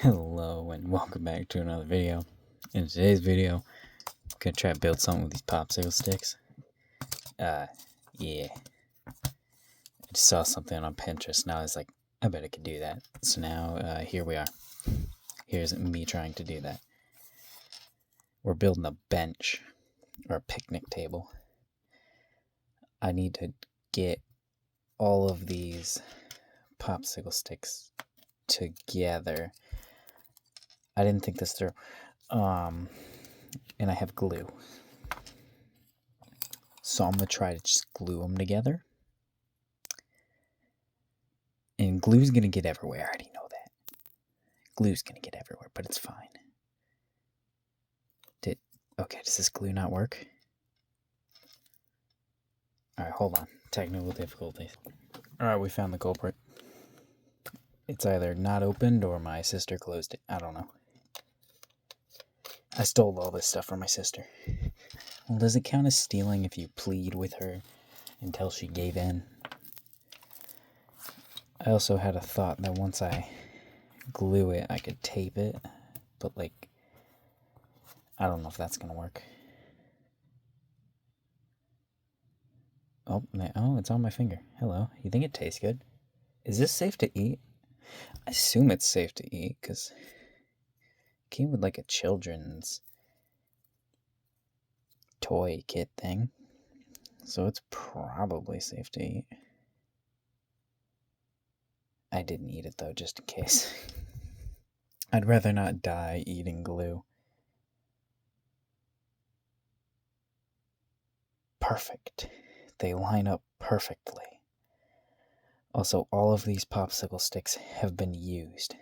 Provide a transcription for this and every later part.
Hello and welcome back to another video. In today's video, I'm gonna try to build something with these popsicle sticks. Yeah. I just saw something on Pinterest and I was like, I bet I could do that. So now, here we are. Here's me trying to do that. We're building a bench, or a picnic table. I need to get all of these popsicle sticks together. I didn't think this through. And I have glue. So I'm gonna try to just glue them together. And glue's gonna get everywhere, I already know that. Glue's gonna get everywhere, but it's fine. Okay, does this glue not work? Alright, hold on. Technical difficulties. Alright, we found the culprit. It's either not opened or my sister closed it. I don't know. I stole all this stuff from my sister. Well, does it count as stealing if you plead with her until she gave in? I also had a thought that once I glue it, I could tape it, but like, I don't know if that's gonna work. Oh, it's on my finger. Hello. You think it tastes good? Is this safe to eat? I assume it's safe to eat, because it came with like a children's toy kit thing. So it's probably safe to eat. I didn't eat it though, just in case. I'd rather not die eating glue. Perfect. They line up perfectly. Also, all of these popsicle sticks have been used,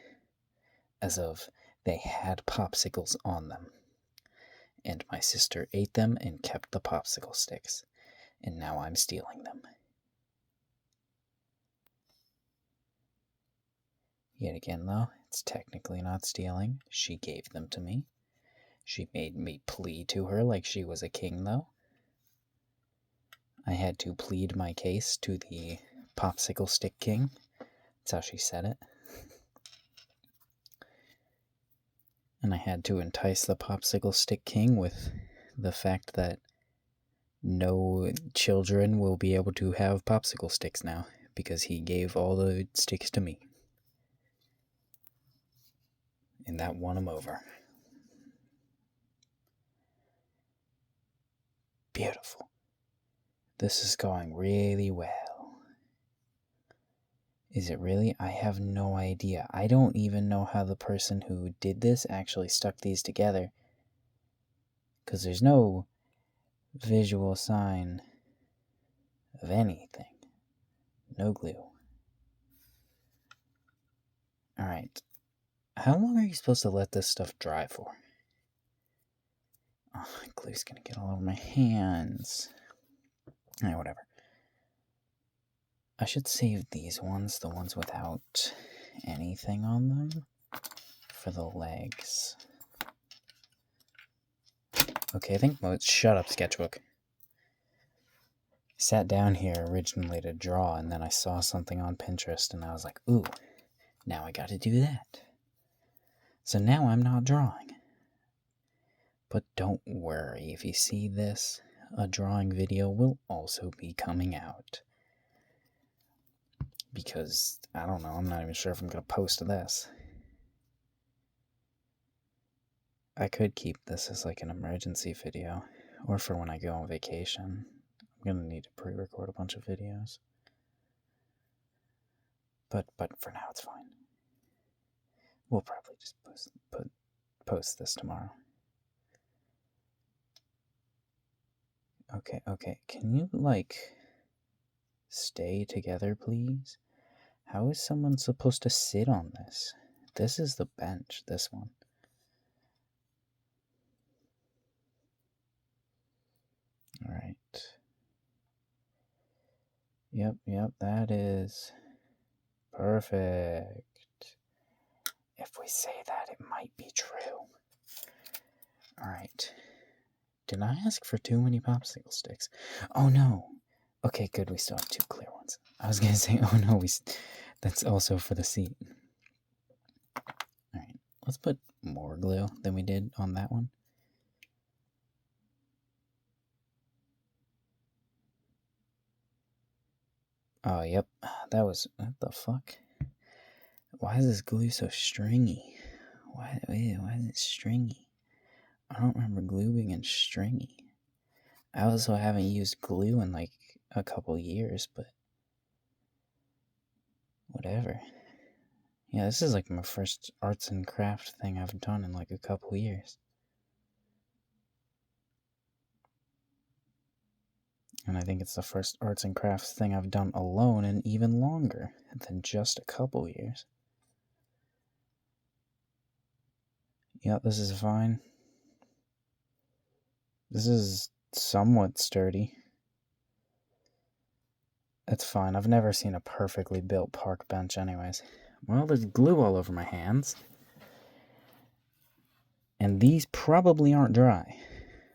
as of they had popsicles on them. And my sister ate them and kept the popsicle sticks. And now I'm stealing them. Yet again, though, it's technically not stealing. She gave them to me. She made me plead to her like she was a king, though. I had to plead my case to the popsicle stick king. That's how she said it. And I had to entice the popsicle stick king with the fact that no children will be able to have popsicle sticks now, because he gave all the sticks to me. And that won him over. Beautiful. This is going really well. Is it really? I have no idea. I don't even know how the person who did this actually stuck these together, because there's no visual sign of anything. No glue. Alright. How long are you supposed to let this stuff dry for? Oh, glue's gonna get all over my hands. Alright, whatever. I should save these ones, the ones without anything on them, for the legs. Okay, I think shut up, sketchbook. I sat down here originally to draw, and then I saw something on Pinterest, and I was like, ooh, now I gotta do that. So now I'm not drawing. But don't worry, if you see this, a drawing video will also be coming out. Because, I don't know, I'm not even sure if I'm gonna post this. I could keep this as like an emergency video, or for when I go on vacation. I'm gonna need to pre-record a bunch of videos. But for now it's fine. We'll probably just post this tomorrow. Okay, can you, like, stay together, please? How is someone supposed to sit on this? This is the bench, this one. Alright. Yep, that is perfect. If we say that, it might be true. Alright. Did I ask for too many popsicle sticks? Oh no. Okay, good, we still have 2 clear ones. I was gonna say, oh no, that's also for the seat. Alright, Let's put more glue than we did on that one. Oh, yep. That was... What the fuck? Why is this glue so stringy? Why is it stringy? I don't remember glue being stringy. I also haven't used glue in like a couple years, but whatever. Yeah, this is like my first arts and craft thing I've done in like a couple years. And I think it's the first arts and crafts thing I've done alone in even longer than just a couple years. Yep, this is fine. This is somewhat sturdy. It's fine. I've never seen a perfectly built park bench anyways. Well, there's glue all over my hands. And these probably aren't dry.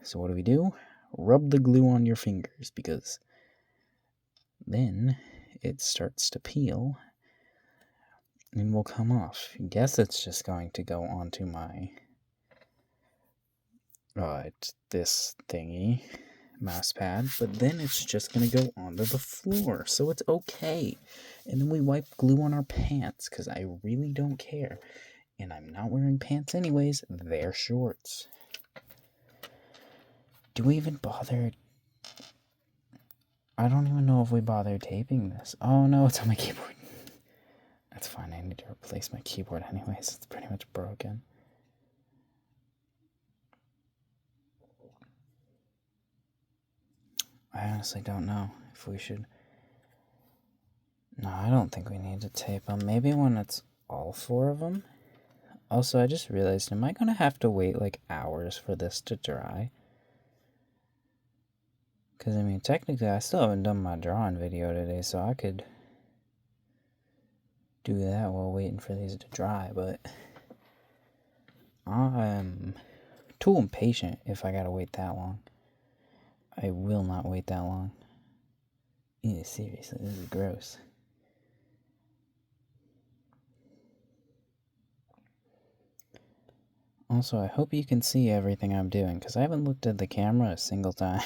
So what do? Rub the glue on your fingers, because then it starts to peel and will come off. I guess it's just going to go onto my this thingy mouse pad, but then it's just going to go onto the floor, so it's okay. And then we wipe glue on our pants, because I really don't care. And I'm not wearing pants anyways, they're shorts. Do we even bother? I don't even know if we bother taping this. Oh no, it's on my keyboard. That's fine, I need to replace my keyboard anyways, it's pretty much broken. I honestly don't know if we should... No, I don't think we need to tape them. Maybe when it's all 4 of them. Also, I just realized, am I going to have to wait like hours for this to dry? Because, I mean, technically, I still haven't done my drawing video today, so I could do that while waiting for these to dry, but I'm too impatient if I gotta wait that long. I will not wait that long. Yeah, seriously, this is gross. Also, I hope you can see everything I'm doing, because I haven't looked at the camera a single time.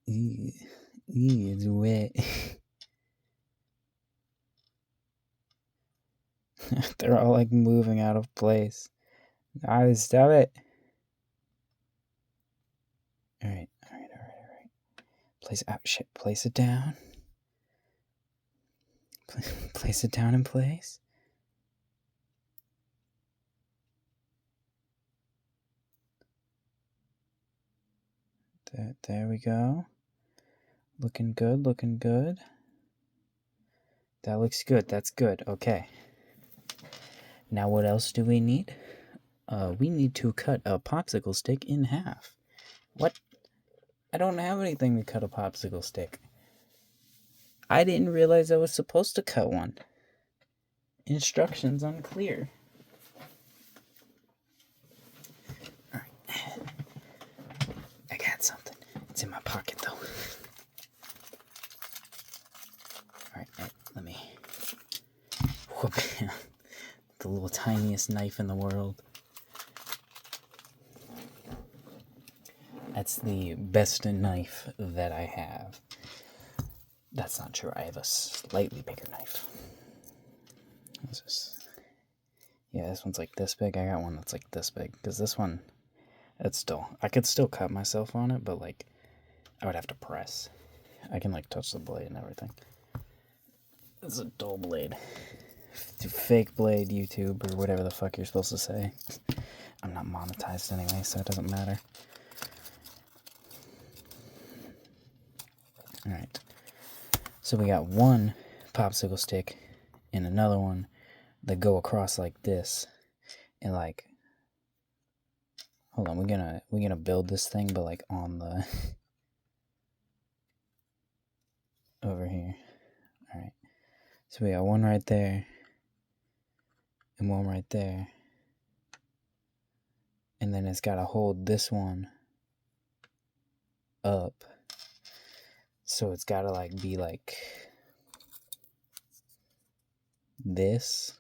Ew, it's wet. They're all like moving out of place. Guys, stop it. Alright. Place it down. Place it down in place. There we go. Looking good. That looks good. That's good. Okay. Now what else do we need? We need to cut a popsicle stick in half. What? I don't have anything to cut a popsicle stick. I didn't realize I was supposed to cut one. Instructions unclear. Alright. I got something. It's in my pocket though. Alright, let me whoop the little tiniest knife in the world. That's the best knife that I have. That's not true. I have a slightly bigger knife. What's this? Yeah, this one's like this big. I got one that's like this big. Because this one, I could still cut myself on it, but like, I would have to press. I can like touch the blade and everything. It's a dull blade. Fake blade, YouTube, or whatever the fuck you're supposed to say. I'm not monetized anyway, so it doesn't matter. Alright. So we got one popsicle stick and another one that go across like this. And like, hold on, we're gonna build this thing, but like on the over here. Alright. So we got one right there. And one right there. And then it's gotta hold this one up. So it's gotta like be like this.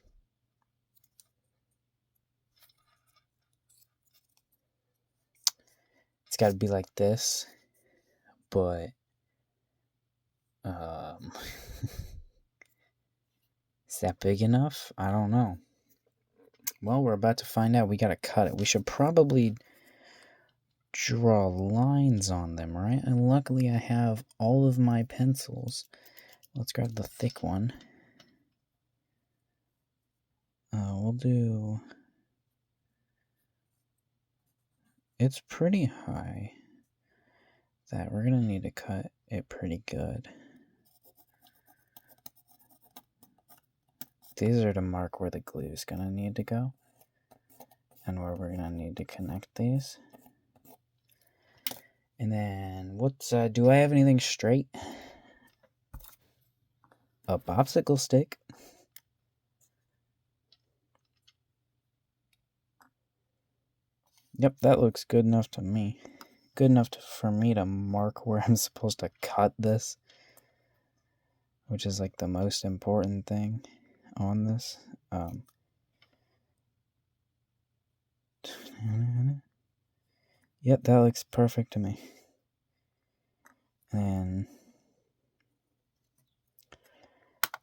It's gotta be like this. But is that big enough? I don't know. Well, we're about to find out. We gotta cut it. We should probably draw lines on them, right? And luckily I have all of my pencils. Let's grab the thick one. We'll do... It's pretty high. That we're gonna need to cut it pretty good. These are to mark where the glue is gonna need to go. And where we're gonna need to connect these. And then, what's, do I have anything straight? A popsicle stick. Yep, that looks good enough to me. Good enough for me to mark where I'm supposed to cut this. Which is like the most important thing on this. Yep, that looks perfect to me. And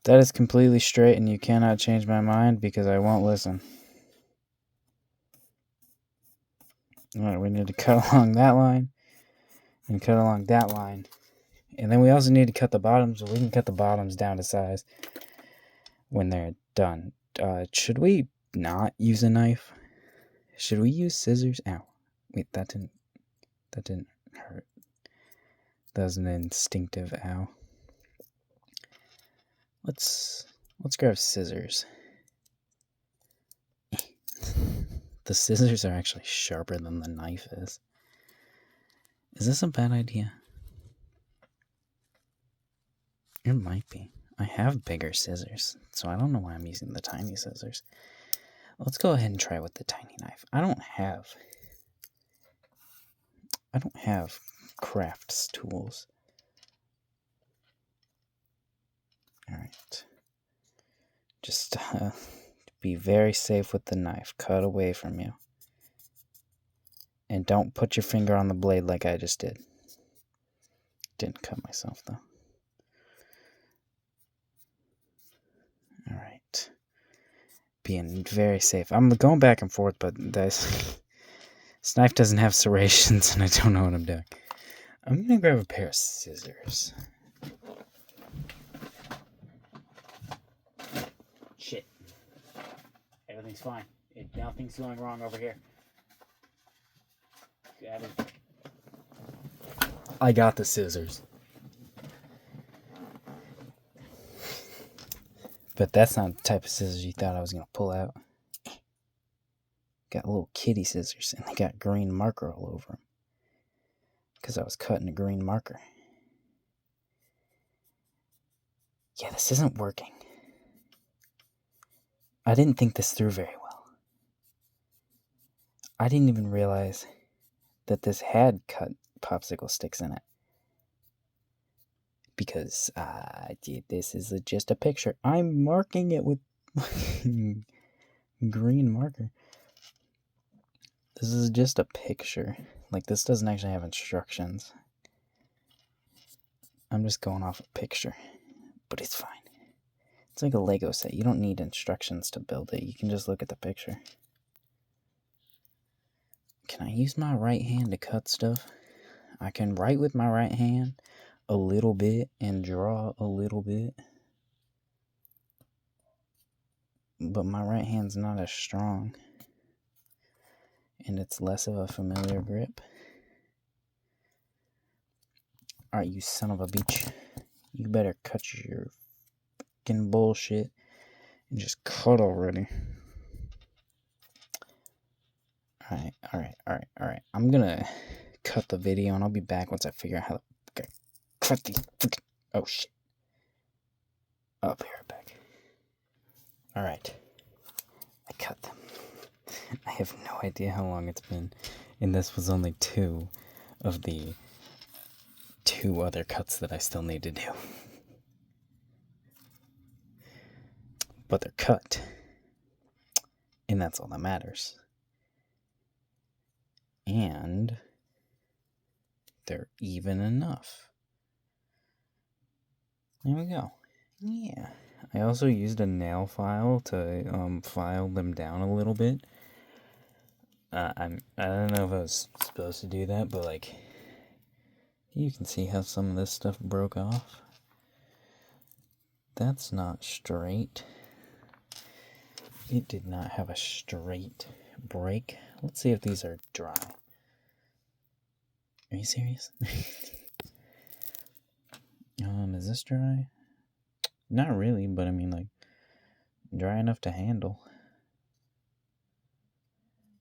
that is completely straight, and you cannot change my mind because I won't listen. Alright, we need to cut along that line and cut along that line. And then we also need to cut the bottoms, so we can cut the bottoms down to size when they're done. Should we not use a knife? Should we use scissors? Ow. Wait, that didn't hurt. That was an instinctive ow. Let's grab scissors. The scissors are actually sharper than the knife is. Is this a bad idea? It might be. I have bigger scissors, so I don't know why I'm using the tiny scissors. Let's go ahead and try with the tiny knife. I don't have crafts tools. Alright. Just be very safe with the knife. Cut away from you. And don't put your finger on the blade like I just did. Didn't cut myself though. Alright. Being very safe. I'm going back and forth, but this knife doesn't have serrations and I don't know what I'm doing. I'm gonna grab a pair of scissors. Shit. Everything's fine. Nothing's going wrong over here. I got the scissors. But that's not the type of scissors you thought I was going to pull out. Got little kitty scissors, and they got green marker all over them. Because I was cutting a green marker. Yeah, this isn't working. I didn't think this through very well. I didn't even realize that this had cut popsicle sticks in it. Because this is just a picture. I'm marking it with green marker. This is just a picture. Like, this doesn't actually have instructions. I'm just going off a picture. But it's fine. It's like a Lego set. You don't need instructions to build it. You can just look at the picture. Can I use my right hand to cut stuff? I can write with my right hand a little bit and draw a little bit. But my right hand's not as strong. And it's less of a familiar grip. Alright, you son of a bitch. You better cut your fucking bullshit and just cut already. Alright. I'm gonna cut the video and I'll be back once I figure out how to cut these freaking... Oh, shit. I'll be right back. Alright. I cut them. I have no idea how long it's been. And this was only 2 of the 2 other cuts that I still need to do. But they're cut. And that's all that matters. And they're even enough. There we go. Yeah. I also used a nail file to file them down a little bit. I don't know if I was supposed to do that, but like, you can see how some of this stuff broke off. That's not straight. It did not have a straight break. Let's see if these are dry. Are you serious? Is this dry? Not really, but I mean, like, dry enough to handle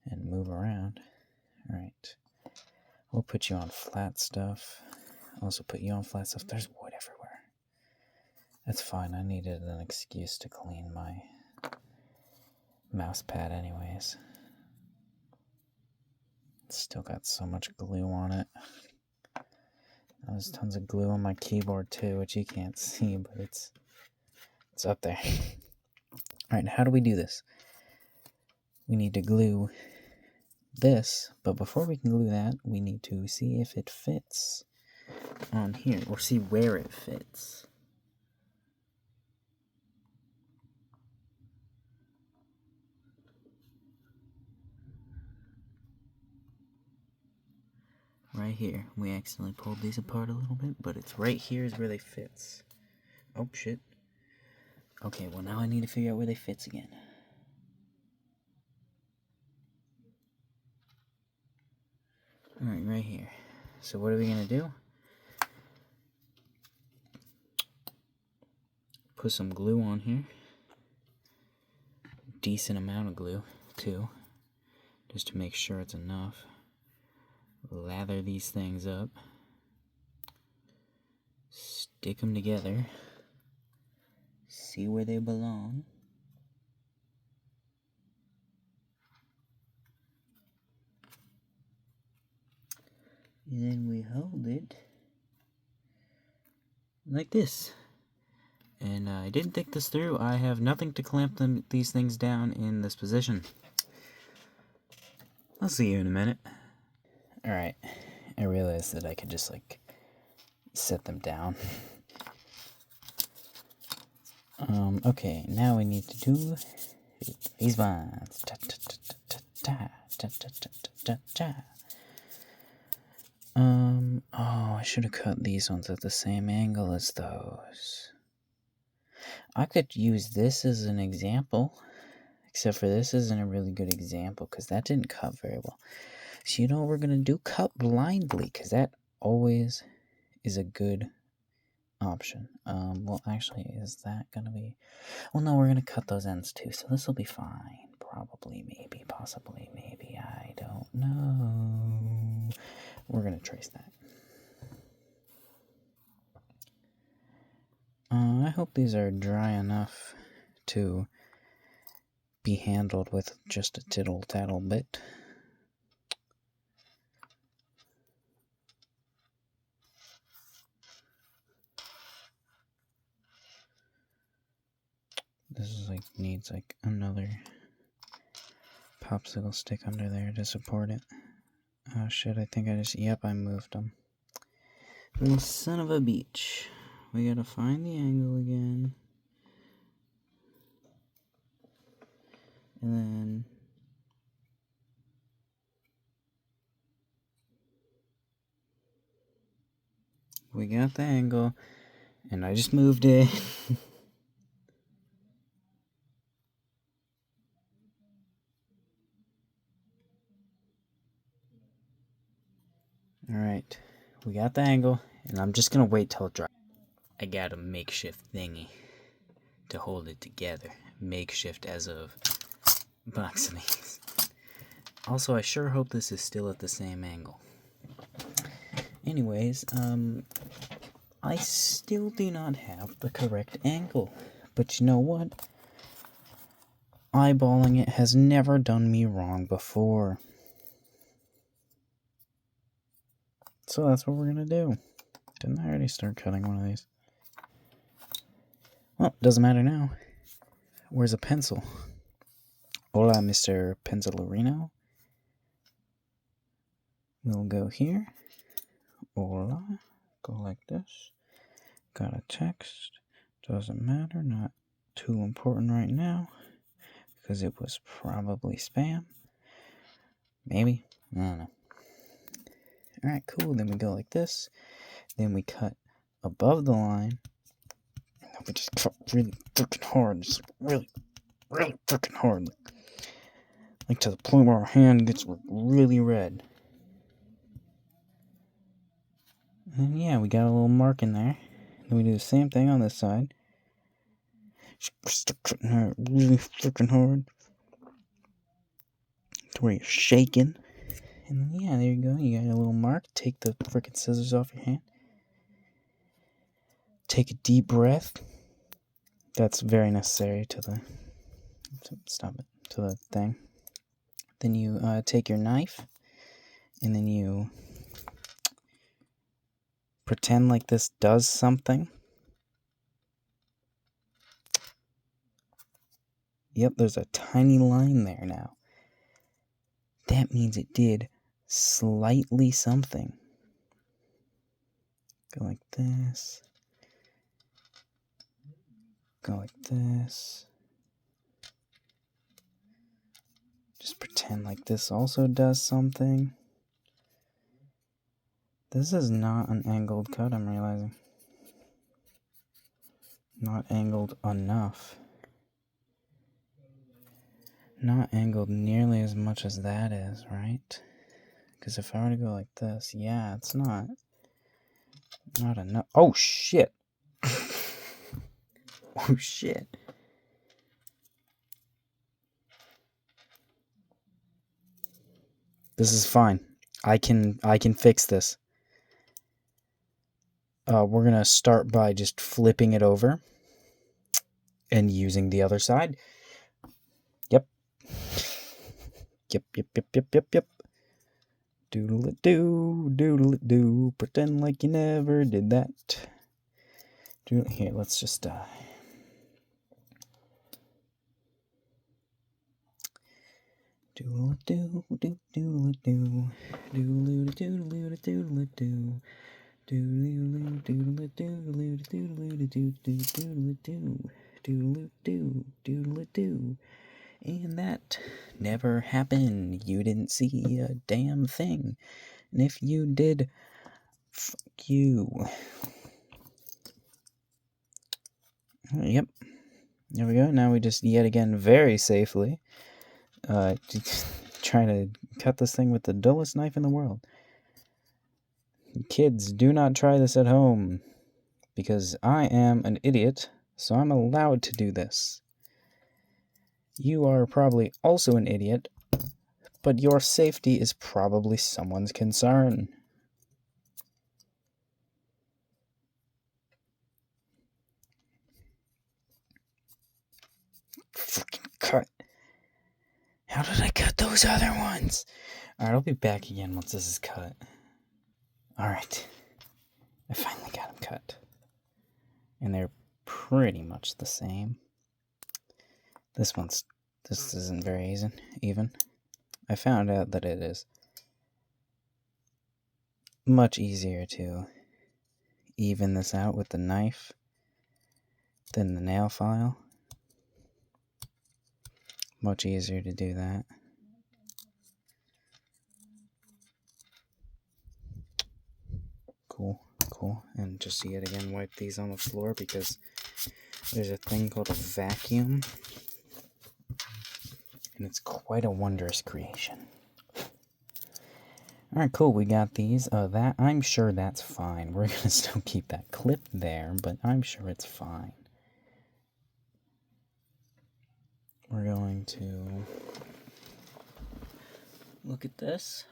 and move around. Alright. We'll put you on flat stuff. Also put you on flat stuff. There's wood everywhere. That's fine. I needed an excuse to clean my mouse pad anyways. Still got so much glue on it. There's tons of glue on my keyboard too, which you can't see, but it's up there. Alright, how do we do this? We need to glue this, but before we can glue that, we need to see if it fits on here, or see where it fits. Right here. We accidentally pulled these apart a little bit, but it's right here is where they fits. Oh, shit. Okay, well now I need to figure out where they fits again. Alright, right here. So what are we going to do? Put some glue on here. Decent amount of glue, too. Just to make sure it's enough. Lather these things up. Stick them together. See where they belong. And then we hold it like this. And I didn't think this through. I have nothing to clamp these things down in this position. I'll see you in a minute. Alright, I realized that I could just like set them down. Okay, now we need to do these ones. Oh, I should have cut these ones at the same angle as those. I could use this as an example, except for this isn't a really good example because that didn't cut very well. So you know what we're going to do? Cut blindly, because that always is a good option. Well, actually, is that going to be... Well, no, we're going to cut those ends too, so this will be fine. Probably, maybe, possibly, maybe, I don't know. We're going to trace that. I hope these are dry enough to be handled with just a tittle-tattle bit. This is like, needs like another popsicle stick under there to support it. Oh shit, I think yep, I moved them. Little son of a beach. We gotta find the angle again. And then... we got the angle. And I just moved it. Alright, we got the angle, and I'm just gonna wait till it dries. I got a makeshift thingy to hold it together. Makeshift as of box of these. Also, I sure hope this is still at the same angle. Anyways, I still do not have the correct angle. But you know what? Eyeballing it has never done me wrong before. So that's what we're gonna do. Didn't I already start cutting one of these? Well, doesn't matter now. Where's a pencil? Hola, Mr. Pencilerino. We'll go here. Hola. Go like this. Got a text. Doesn't matter. Not too important right now. Because it was probably spam. Maybe. I don't know. Alright, cool. Then we go like this. Then we cut above the line. And then we just cut really freaking hard. Just really, really freaking hard. Like to the point where our hand gets really red. And yeah, we got a little mark in there. Then we do the same thing on this side. Just cutting her really freaking hard. To where you're shaking. And yeah, there you go. You got a little mark. Take the freaking scissors off your hand. Take a deep breath. That's very necessary to the... Stop it. To the thing. Then you take your knife. And then you... pretend like this does something. Yep, there's a tiny line there now. That means it did slightly something. Go like this. Go like this. Just pretend like this also does something. This is not an angled cut, I'm realizing. Not angled enough. Not angled nearly as much as that is, right? Because if I were to go like this, yeah, it's not enough. Oh, shit. Oh, shit. This is fine. I can fix this. We're going to start by just flipping it over and using the other side. Yep. Yep. Doodle-it-do. Pretend like you never did that. Here, let's just, doodle-it-do. Doodle-it-do. Doodle-it-doodle-it-doodle-it-do. Doodle-it-do. And that never happened. You didn't see a damn thing. And if you did, fuck you. Yep. There we go. Now we just yet again very safely try to cut this thing with the dullest knife in the world. Kids, do not try this at home, because I am an idiot, so I'm allowed to do this. You are probably also an idiot, but your safety is probably someone's concern. Freaking cut. How did I cut those other ones? Alright, I'll be back again once this is cut. Alright. I finally got them cut. And they're pretty much the same. This isn't very even. I found out that it is much easier to even this out with the knife than the nail file. Much easier to do that. Cool. And just yet again wipe these on the floor because there's a thing called a vacuum. And it's quite a wondrous creation. Alright, cool, we got these. I'm sure that's fine. We're gonna still keep that clip there, but I'm sure it's fine. We're going to look at this.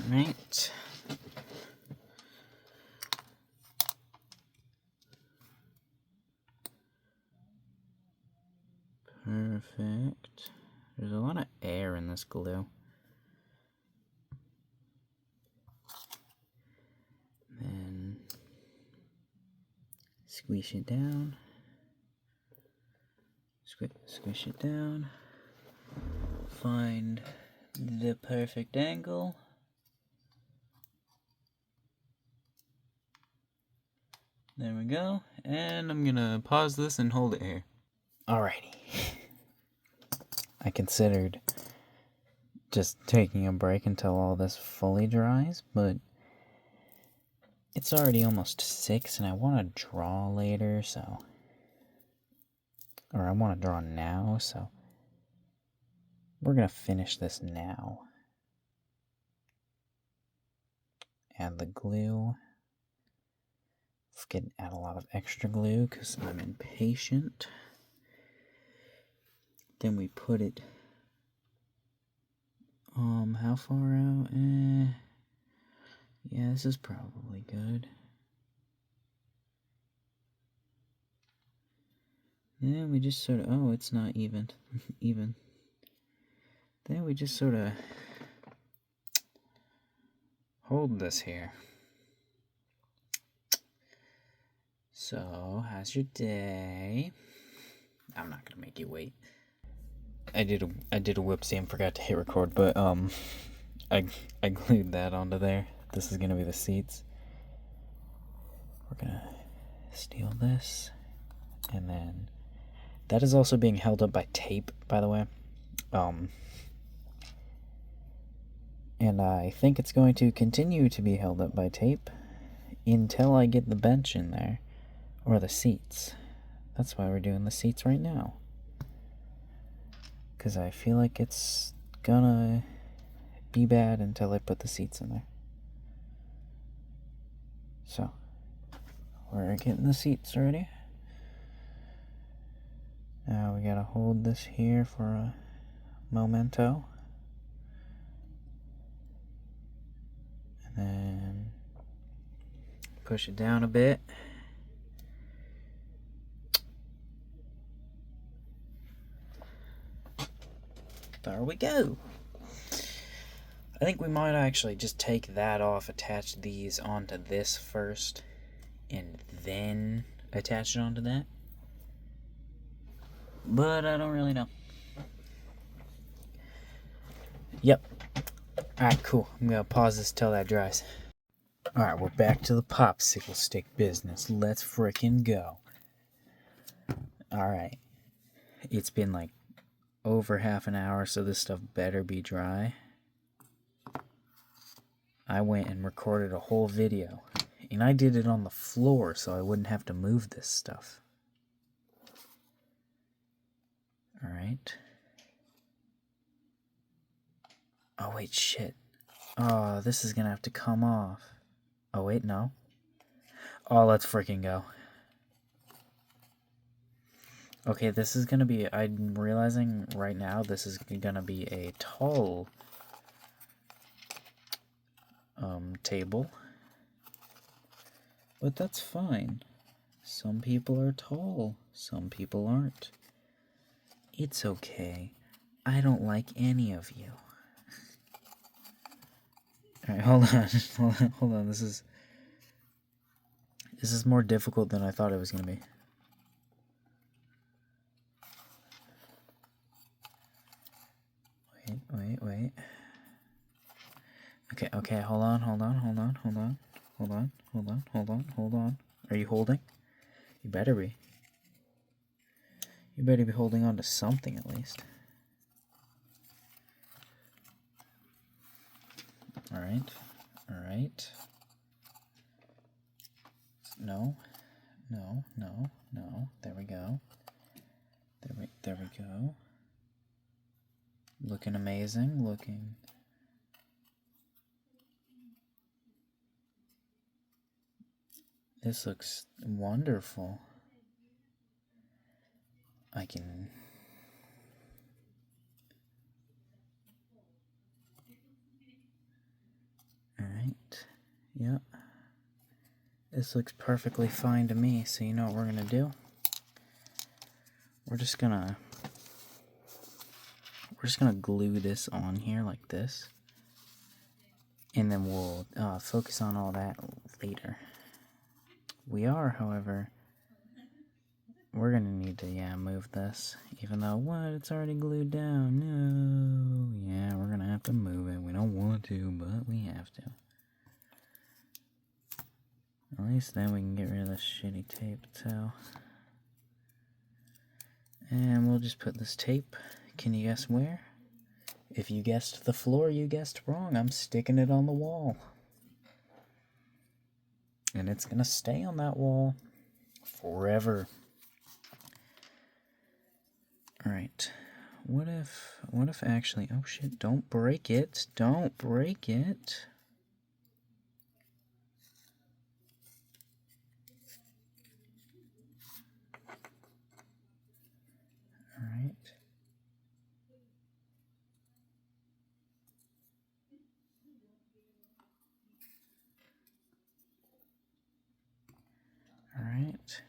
Alright. Perfect. There's a lot of air in this glue. Squish it down. Squish it down. Find the perfect angle. There we go. And I'm gonna pause this and hold it here. Alrighty. I considered just taking a break until all this fully dries, but it's already almost 6 and I want to draw later, so... Or I want to draw now, so... We're gonna finish this now. Add the glue. Let's add a lot of extra glue because I'm impatient. Then we put it... how far out? Yeah, this is probably good. Then we just sort of... Oh, it's not even. even. Then we just sort of hold this here. So, how's your day? I'm not gonna make you wait. I did a whoopsie and forgot to hit record, but I glued that onto there. This is gonna be the seats. We're gonna steal this, and then that is also being held up by tape, by the way. And I think it's going to continue to be held up by tape until I get the bench in there, or the seats. That's why we're doing the seats right now. Because I feel like it's gonna be bad until I put the seats in there. So, we're getting the seats ready. Now we gotta hold this here for a memento. And then push it down a bit. There we go. I think we might actually just take that off, attach these onto this first, and then attach it onto that. But I don't really know. Yep. Alright, cool. I'm gonna pause this till that dries. Alright, we're back to the popsicle stick business. Let's frickin' go. Alright. It's been like over half an hour, so this stuff better be dry. I went and recorded a whole video, and I did it on the floor so I wouldn't have to move this stuff. Alright. Oh wait, shit. Oh, this is gonna have to come off. Oh wait, no. Oh, let's freaking go. Okay, this is gonna be... I'm realizing right now this is gonna be a tall table. But that's fine. Some people are tall, some people aren't. It's okay. I don't like any of you. Alright, hold on. This is more difficult than I thought it was gonna be. Wait. Okay, hold on. Are you holding? You better be. You better be holding on to something at least. Alright. No. There we go. There we go. Looking amazing, looking... This looks wonderful. I can... Alright. Yep. This looks perfectly fine to me, so you know what we're gonna do? We're just gonna glue this on here like this. And then we'll focus on all that later. We are, however, we're gonna need to, move this. Even though, what, it's already glued down. No. Yeah, we're gonna have to move it. We don't want to, but we have to. At least then we can get rid of this shitty tape, too. And we'll just put this tape. Can you guess where? If you guessed the floor, you guessed wrong. I'm sticking it on the wall. And it's gonna stay on that wall forever. Alright. What if actually, oh shit, don't break it. Don't break it. Alright. Alright.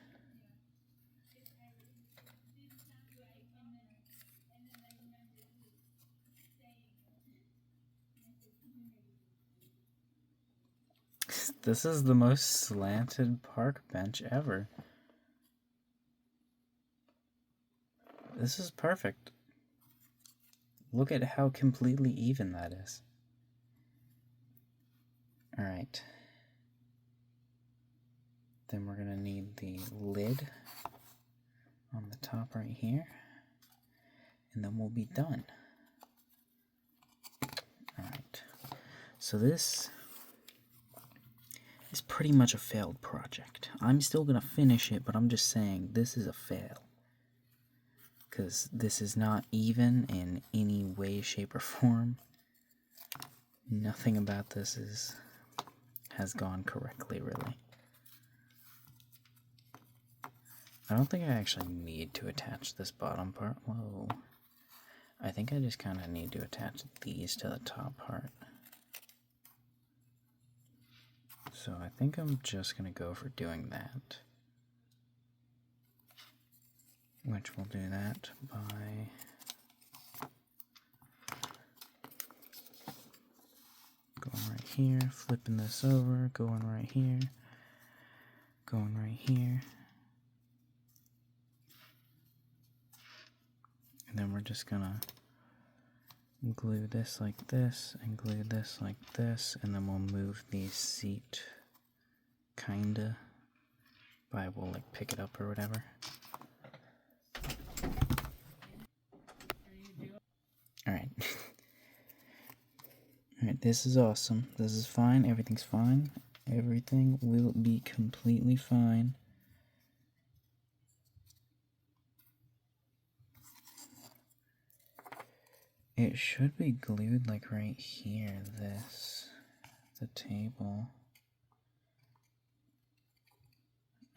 This is the most slanted park bench ever. This is perfect. Look at how completely even that is. Alright. Then we're gonna need the lid on the top right here. And then we'll be done. Alright. So this is pretty much a failed project. I'm still gonna finish it, but I'm just saying this is a fail. Because this is not even in any way, shape, or form. Nothing about this has gone correctly, really. I don't think I actually need to attach this bottom part. Whoa. I think I just kind of need to attach these to the top part. So I think I'm just going to go for doing that. Which we'll do that by going right here, flipping this over, going right here, going right here. And then we're just gonna glue this like this, and glue this like this, and then we'll move the seat kinda by, we'll like pick it up or whatever. Alright. Alright, this is awesome. This is fine. Everything's fine. Everything will be completely fine. It should be glued like right here, the table.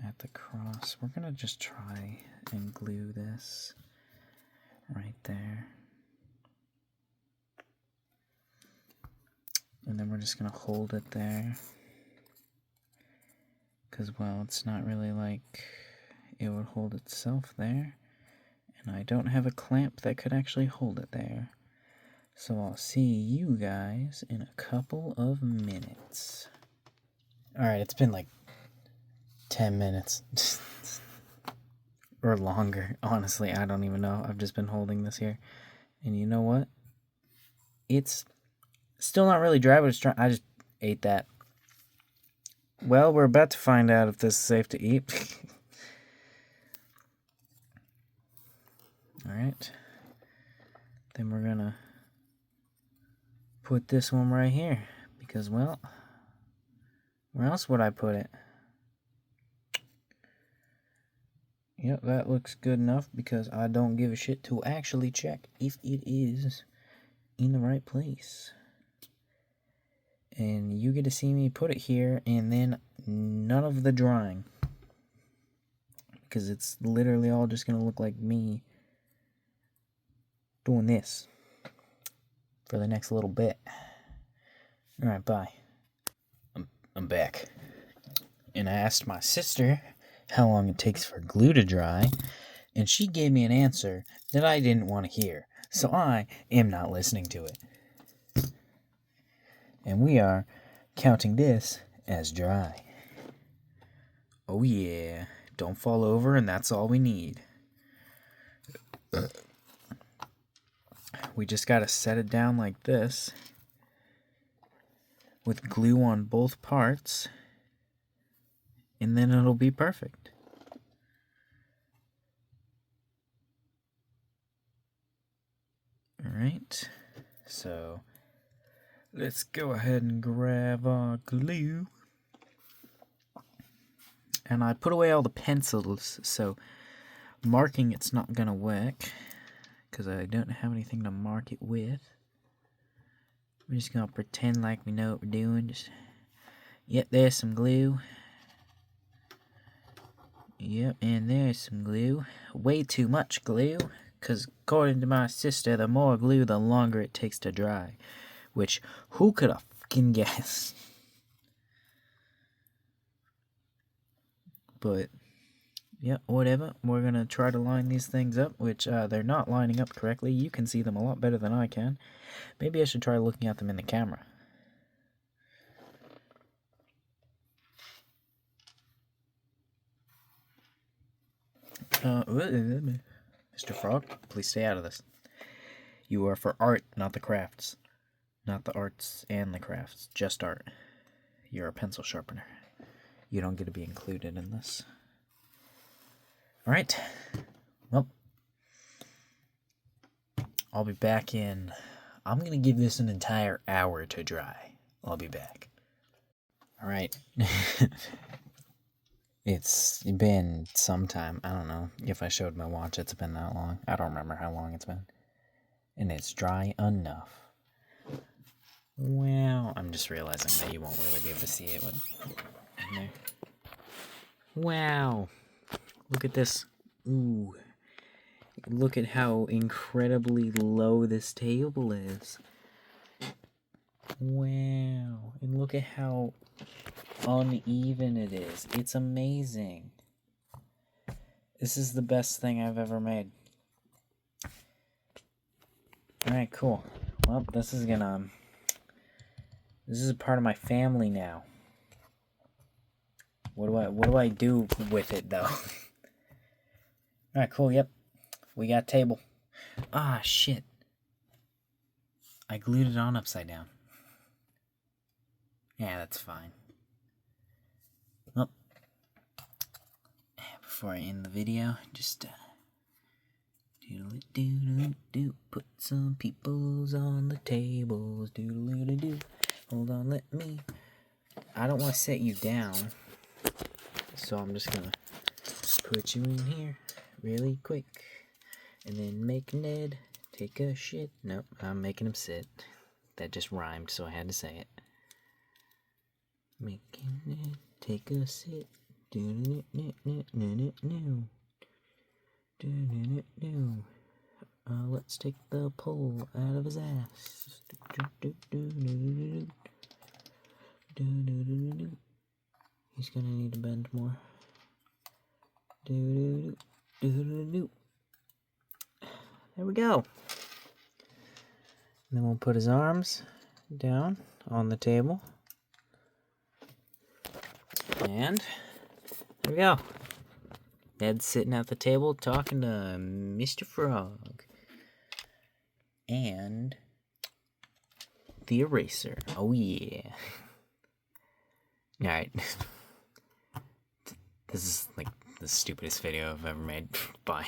At the cross. We're gonna just try and glue this right there. And then we're just gonna hold it there. Because, well, it's not really like it would hold itself there. And I don't have a clamp that could actually hold it there. So I'll see you guys in a couple of minutes. Alright, it's been like 10 minutes. Or longer, honestly, I don't even know. I've just been holding this here. And you know what? It's still not really dry, but it's dry. I just ate that. Well, we're about to find out if this is safe to eat. Alright. Then we're gonna put this one right here. Because, well, where else would I put it? Yep, that looks good enough because I don't give a shit to actually check if it is in the right place. And you get to see me put it here and then none of the drawing. Because it's literally all just going to look like me doing this for the next little bit. Alright, bye. I'm back. And I asked my sister how long it takes for glue to dry, and she gave me an answer that I didn't want to hear, so I am not listening to it. And we are counting this as dry. Oh yeah, don't fall over, and that's all we need. We just gotta set it down like this with glue on both parts, and then it'll be perfect. Alright, so let's go ahead and grab our glue. And I put away all the pencils, so marking it's not gonna work, because I don't have anything to mark it with. We're just gonna pretend like we know what we're doing. Yep, there's some glue. Yep, and there's some glue. Way too much glue, because according to my sister, the more glue, the longer it takes to dry. Which, who could have fucking guessed? But, yeah, whatever. We're gonna try to line these things up, which they're not lining up correctly. You can see them a lot better than I can. Maybe I should try looking at them in the camera. Mr. Frog, please stay out of this. You are for art, not the crafts. Not the arts and the crafts, just art. You're a pencil sharpener. You don't get to be included in this. Alright. Well, I'll be back in... I'm going to give this an entire hour to dry. I'll be back. Alright. It's been some time. I don't know if I showed my watch. It's been that long. I don't remember how long it's been. And it's dry enough. Well, I'm just realizing that you won't really be able to see it in there. Wow. Look at this. Ooh. Look at how incredibly low this table is. Wow. And look at how uneven it is. It's amazing. This is the best thing I've ever made. Alright, cool. Well, this is a part of my family now. What do I do with it though? Alright, cool, yep. We got a table. Ah, shit. I glued it on upside down. Yeah, that's fine. Well, before I end the video, just doodle-doo-doo-doo, put some peoples on the tables, doodle-doo-doo. Hold on, let me... I don't want to set you down, so I'm just gonna put you in here really quick, and then make Ned take a shit. Nope, I'm making him sit. That just rhymed, so I had to say it. Making Ned take a sit. Let's take the pole out of his ass. He's gonna need to bend more. There we go. And then we'll put his arms down on the table. And there we go. Ned's sitting at the table talking to Mr. Frog. And the eraser. Oh yeah. Alright. This is like the stupidest video I've ever made. Bye.